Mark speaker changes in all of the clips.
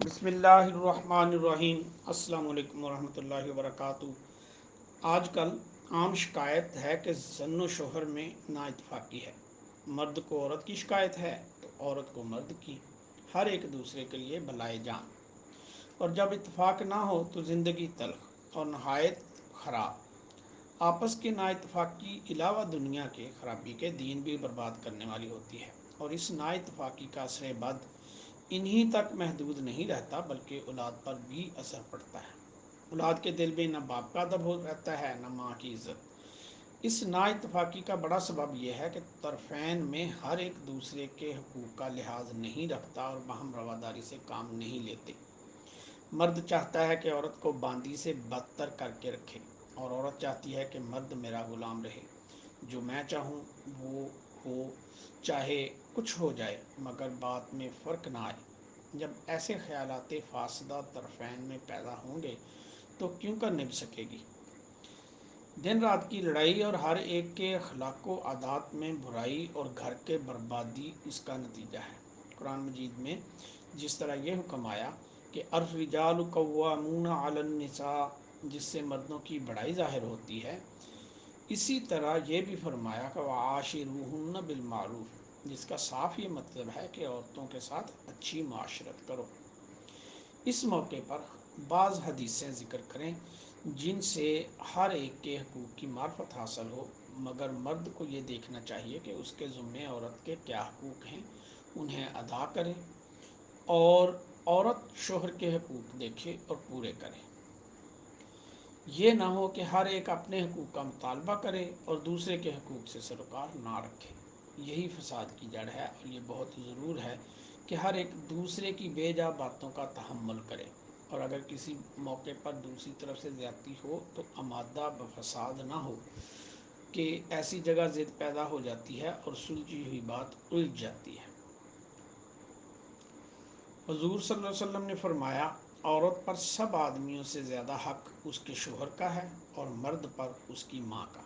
Speaker 1: بسم اللہ الرحمن الرحیم۔ السلام علیکم ورحمۃ اللہ وبرکاتہ۔ آج کل عام شکایت ہے کہ زن و شوہر میں نا اتفاقی ہے۔ مرد کو عورت کی شکایت ہے تو عورت کو مرد کی، ہر ایک دوسرے کے لیے بلائے جان، اور جب اتفاق نہ ہو تو زندگی تلخ اور نہایت خراب۔ آپس کے نا اتفاقی علاوہ دنیا کے خرابی کے دین بھی برباد کرنے والی ہوتی ہے، اور اس نا اتفاقی کا اثر بد انہی تک محدود نہیں رہتا بلکہ اولاد پر بھی اثر پڑتا ہے۔ اولاد کے دل میں نہ باپ کا ادب ہو رہتا ہے نہ ماں کی عزت۔ اس نا اتفاقی کا بڑا سبب یہ ہے کہ طرفین میں ہر ایک دوسرے کے حقوق کا لحاظ نہیں رکھتا اور باہم رواداری سے کام نہیں لیتے۔ مرد چاہتا ہے کہ عورت کو باندی سے بدتر کر کے رکھے، اور عورت چاہتی ہے کہ مرد میرا غلام رہے، جو میں چاہوں وہ ہو، چاہے کچھ ہو جائے، مگر بات میں فرق نہ آئے۔ جب ایسے خیالات فاسدہ طرفین میں پیدا ہوں گے تو کیوں کر نبھ سکے گی؟ دن رات کی لڑائی اور ہر ایک کے اخلاق و عادات میں برائی اور گھر کے بربادی اس کا نتیجہ ہے۔ قرآن مجید میں جس طرح یہ حکم آیا کہ الرجال قوامون علی النساء، جس سے مردوں کی بڑائی ظاہر ہوتی ہے، اسی طرح یہ بھی فرمایا کہ وعاشروہن بالمعروف، جس کا صاف یہ مطلب ہے کہ عورتوں کے ساتھ اچھی معاشرت کرو۔ اس موقع پر بعض حدیثیں ذکر کریں جن سے ہر ایک کے حقوق کی معرفت حاصل ہو، مگر مرد کو یہ دیکھنا چاہیے کہ اس کے ذمے عورت کے کیا حقوق ہیں، انہیں ادا کرے، اور عورت شوہر کے حقوق دیکھے اور پورے کرے۔ یہ نہ ہو کہ ہر ایک اپنے حقوق کا مطالبہ کرے اور دوسرے کے حقوق سے سروکار نہ رکھے۔ یہی فساد کی جڑ ہے، اور یہ بہت ضرور ہے کہ ہر ایک دوسرے کی بے جا باتوں کا تحمل کرے، اور اگر کسی موقع پر دوسری طرف سے زیادتی ہو تو آمادہ بفساد نہ ہو کہ ایسی جگہ ضد پیدا ہو جاتی ہے اور سلجھی ہوئی بات الجھ جاتی ہے۔ حضور صلی اللہ علیہ وسلم نے فرمایا، عورت پر سب آدمیوں سے زیادہ حق اس کے شوہر کا ہے اور مرد پر اس کی ماں کا۔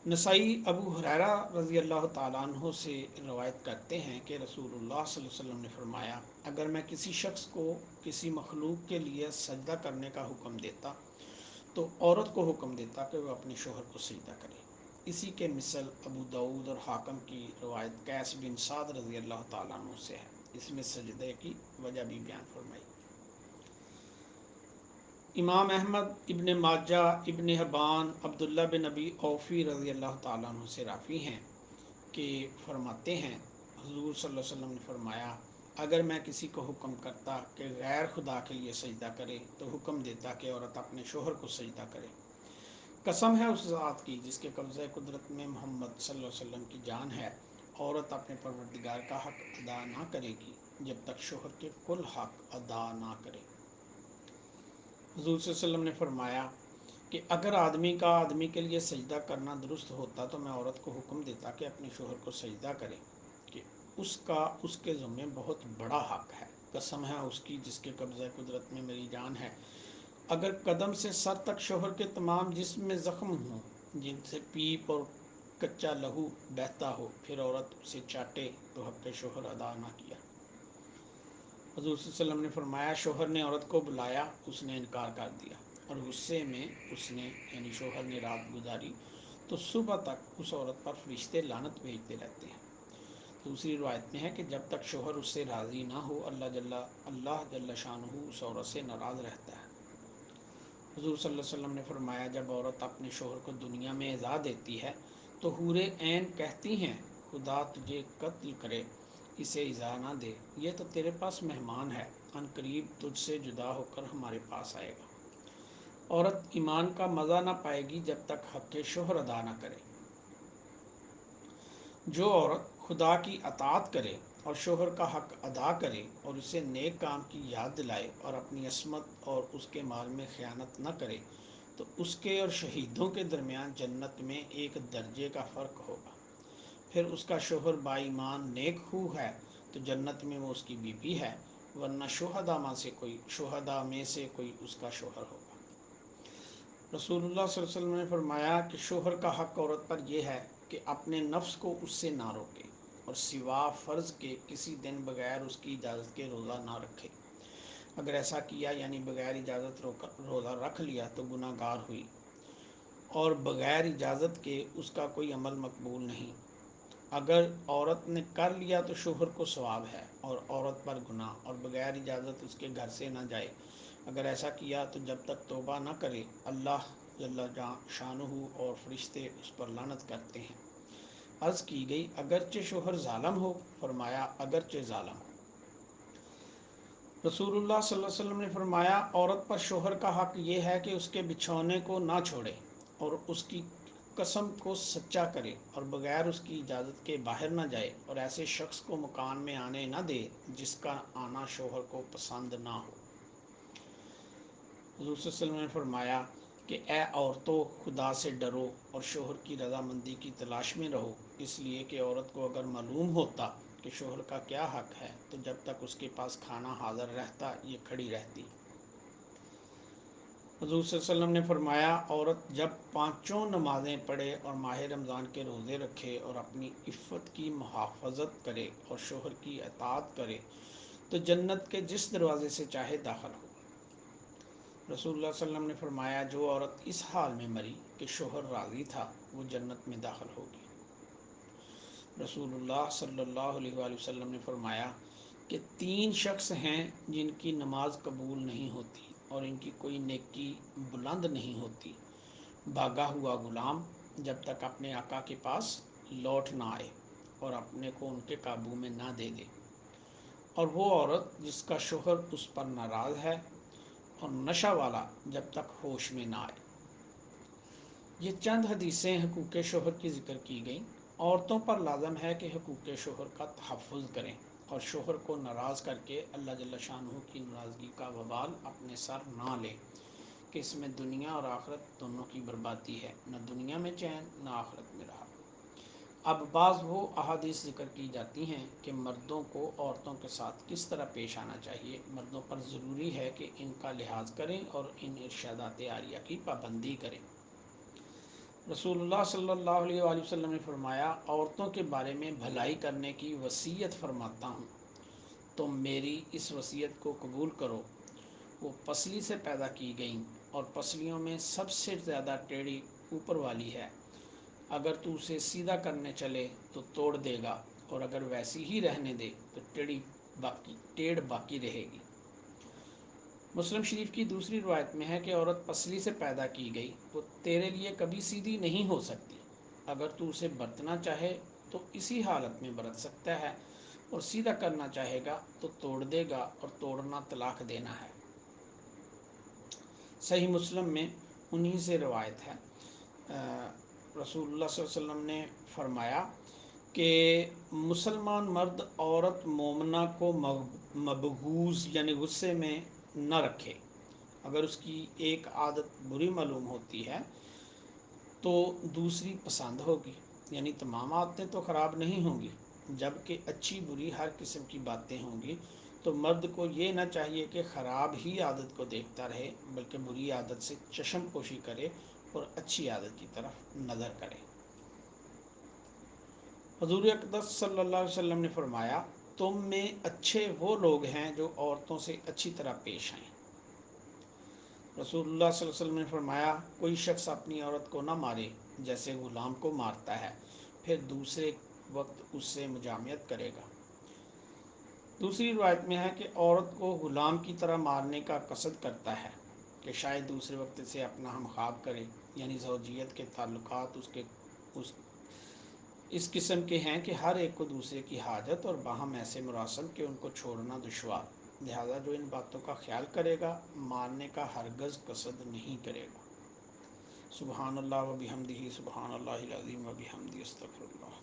Speaker 1: نسائی ابو ہریرہ رضی اللہ تعالیٰ عنہ سے روایت کرتے ہیں کہ رسول اللہ صلی اللہ علیہ وسلم نے فرمایا، اگر میں کسی شخص کو کسی مخلوق کے لیے سجدہ کرنے کا حکم دیتا تو عورت کو حکم دیتا کہ وہ اپنے شوہر کو سجدہ کرے۔ اسی کے مثل ابو داؤد اور حاکم کی روایت قیس بن سعد رضی اللہ تعالیٰ عنہ سے ہے۔ اس میں سجدے کی وجہ بھی بیان فرمائی۔ امام احمد، ابن ماجہ، ابن حبان، عبداللہ بن ابی اوفی رضی اللہ تعالیٰ عنہ سے راوی ہیں کہ فرماتے ہیں، حضور صلی اللہ علیہ وسلم نے فرمایا، اگر میں کسی کو حکم کرتا کہ غیر خدا کے لیے سجدہ کرے تو حکم دیتا کہ عورت اپنے شوہر کو سجدہ کرے۔ قسم ہے اس ذات کی جس کے قبضہ قدرت میں محمد صلی اللہ علیہ وسلم کی جان ہے، عورت اپنے پروردگار کا حق ادا نہ کرے گی جب تک شوہر کے کل حق ادا نہ کرے۔ حضور صلی اللہ علیہ وسلم نے فرمایا کہ اگر آدمی کا آدمی کے لیے سجدہ کرنا درست ہوتا تو میں عورت کو حکم دیتا کہ اپنے شوہر کو سجدہ کرے، کہ اس کا اس کے ذمہ بہت بڑا حق ہے۔ قسم ہے اس کی جس کے قبضہ قدرت میں میری جان ہے، اگر قدم سے سر تک شوہر کے تمام جسم میں زخم ہوں جن سے پیپ اور کچا لہو بہتا ہو، پھر عورت اسے چاٹے تو حق شوہر ادا نہ کیا۔ حضور صلی اللہ علیہ وسلم نے فرمایا، شوہر نے عورت کو بلایا، اس نے انکار کر دیا، اور غصے میں اس نے یعنی شوہر نے رات گزاری تو صبح تک اس عورت پر فرشتے لعنت بھیجتے رہتے ہیں۔ دوسری روایت میں ہے کہ جب تک شوہر اس سے راضی نہ ہو اللہ جل شانہ اس عورت سے ناراض رہتا ہے۔ حضور صلی اللہ علیہ وسلم نے فرمایا، جب عورت اپنے شوہر کو دنیا میں ایذا دیتی ہے تو حور عین کہتی ہیں، خدا تجھے قتل کرے، اسے ایذا نہ دے، یہ تو تیرے پاس مہمان ہے، عن قریب تجھ سے جدا ہو کر ہمارے پاس آئے گا۔ عورت ایمان کا مزہ نہ پائے گی جب تک حق شوہر ادا نہ کرے۔ جو عورت خدا کی اطاعت کرے اور شوہر کا حق ادا کرے اور اسے نیک کام کی یاد دلائے اور اپنی عصمت اور اس کے مال میں خیانت نہ کرے تو اس کے اور شہیدوں کے درمیان جنت میں ایک درجے کا فرق ہوگا۔ پھر اس کا شوہر با ایمان نیک خو ہے تو جنت میں وہ اس کی بیوی ہے، ورنہ شہداء میں سے کوئی اس کا شوہر ہوگا۔ رسول اللہ صلی اللہ علیہ وسلم نے فرمایا کہ شوہر کا حق عورت پر یہ ہے کہ اپنے نفس کو اس سے نہ روکے، اور سوا فرض کے کسی دن بغیر اس کی اجازت کے روزہ نہ رکھے۔ اگر ایسا کیا یعنی بغیر اجازت روزہ رکھ لیا تو گناہ گار ہوئی، اور بغیر اجازت کے اس کا کوئی عمل مقبول نہیں۔ اگر عورت نے کر لیا تو شوہر کو ثواب ہے اور عورت پر گناہ، اور بغیر اجازت اس کے گھر سے نہ جائے۔ اگر ایسا کیا تو جب تک توبہ نہ کرے اللہ جل شانہ اور فرشتے اس پر لعنت کرتے ہیں۔ عرض کی گئی اگرچہ شوہر ظالم ہو؟ فرمایا اگرچہ ظالم ہو۔ رسول اللہ صلی اللہ علیہ وسلم نے فرمایا عورت پر شوہر کا حق یہ ہے کہ اس کے بچھونے کو نہ چھوڑے اور اس کی قسم کو سچا کرے اور بغیر اس کی اجازت کے باہر نہ جائے، اور ایسے شخص کو مکان میں آنے نہ دے جس کا آنا شوہر کو پسند نہ ہو۔ حضور صلی اللہ علیہ وسلم نے فرمایا کہ اے عورتوں، خدا سے ڈرو اور شوہر کی رضامندی کی تلاش میں رہو، اس لیے کہ عورت کو اگر معلوم ہوتا کہ شوہر کا کیا حق ہے تو جب تک اس کے پاس کھانا حاضر رہتا یہ کھڑی رہتی۔ حضور صلی اللہ علیہ وسلم نے فرمایا عورت جب پانچوں نمازیں پڑھے اور ماہ رمضان کے روزے رکھے اور اپنی عفت کی محافظت کرے اور شوہر کی اطاعت کرے تو جنت کے جس دروازے سے چاہے داخل ہو۔ رسول اللہ صلی اللہ علیہ وسلم نے فرمایا جو عورت اس حال میں مری کہ شوہر راضی تھا وہ جنت میں داخل ہوگی۔ رسول اللہ صلی اللہ علیہ وآلہ وسلم نے فرمایا کہ 3 شخص ہیں جن کی نماز قبول نہیں ہوتی اور ان کی کوئی نیکی بلند نہیں ہوتی: بھاگا ہوا غلام جب تک اپنے آقا کے پاس لوٹ نہ آئے اور اپنے کو ان کے قابو میں نہ دے دے، اور وہ عورت جس کا شوہر اس پر ناراض ہے، اور نشہ والا جب تک ہوش میں نہ آئے۔ یہ چند حدیثیں حقوق شوہر کی ذکر کی گئیں۔ عورتوں پر لازم ہے کہ حقوق شوہر کا تحفظ کریں اور شوہر کو ناراض کر کے اللہ جل شانہ کی ناراضگی کا وبال اپنے سر نہ لیں کہ اس میں دنیا اور آخرت دونوں کی بربادی ہے، نہ دنیا میں چین نہ آخرت میں راحت۔ اب بعض وہ احادیث ذکر کی جاتی ہیں کہ مردوں کو عورتوں کے ساتھ کس طرح پیش آنا چاہیے۔ مردوں پر ضروری ہے کہ ان کا لحاظ کریں اور ان ارشادات عالیہ کی پابندی کریں۔ رسول اللہ صلی اللہ علیہ وآلہ وسلم نے فرمایا عورتوں کے بارے میں بھلائی کرنے کی وصیت فرماتا ہوں، تم میری اس وصیت کو قبول کرو۔ وہ پسلی سے پیدا کی گئیں اور پسلیوں میں سب سے زیادہ ٹیڑھی اوپر والی ہے، اگر تو اسے سیدھا کرنے چلے تو توڑ دے گا اور اگر ویسی ہی رہنے دے تو ٹیڑھ باقی رہے گی۔ مسلم شریف کی دوسری روایت میں ہے کہ عورت پسلی سے پیدا کی گئی، وہ تیرے لیے کبھی سیدھی نہیں ہو سکتی، اگر تو اسے برتنا چاہے تو اسی حالت میں برت سکتا ہے، اور سیدھا کرنا چاہے گا تو توڑ دے گا، اور توڑنا طلاق دینا ہے۔ صحیح مسلم میں انہی سے روایت ہے۔ رسول اللہ صلی اللہ علیہ وسلم نے فرمایا کہ مسلمان مرد عورت مومنہ کو مبغوض یعنی غصے میں نہ رکھے، اگر اس کی ایک عادت بری معلوم ہوتی ہے تو دوسری پسند ہوگی، یعنی تمام عادتیں تو خراب نہیں ہوں گی، جبکہ اچھی بری ہر قسم کی باتیں ہوں گی۔ تو مرد کو یہ نہ چاہیے کہ خراب ہی عادت کو دیکھتا رہے، بلکہ بری عادت سے چشم پوشی کرے اور اچھی عادت کی طرف نظر کرے۔ حضور اقدس صلی اللہ علیہ وسلم نے فرمایا تم میں اچھے وہ لوگ ہیں جو عورتوں سے اچھی طرح پیش آئیں۔ رسول اللہ صلی اللہ علیہ وسلم نے فرمایا کوئی شخص اپنی عورت کو نہ مارے جیسے غلام کو مارتا ہے، پھر دوسرے وقت اس سے مجامعت کرے گا۔ دوسری روایت میں ہے کہ عورت کو غلام کی طرح مارنے کا قصد کرتا ہے کہ شاید دوسرے وقت سے اپنا ہم خواب کرے، یعنی زوجیت کے تعلقات اس قسم کے ہیں کہ ہر ایک کو دوسرے کی حاجت اور باہم ایسے مراسم کہ ان کو چھوڑنا دشوار، لہذا جو ان باتوں کا خیال کرے گا مارنے کا ہرگز قصد نہیں کرے گا۔ سبحان اللہ و بحمدہ، سبحان اللہ العظیم و بحمدہ، استغفر اللہ۔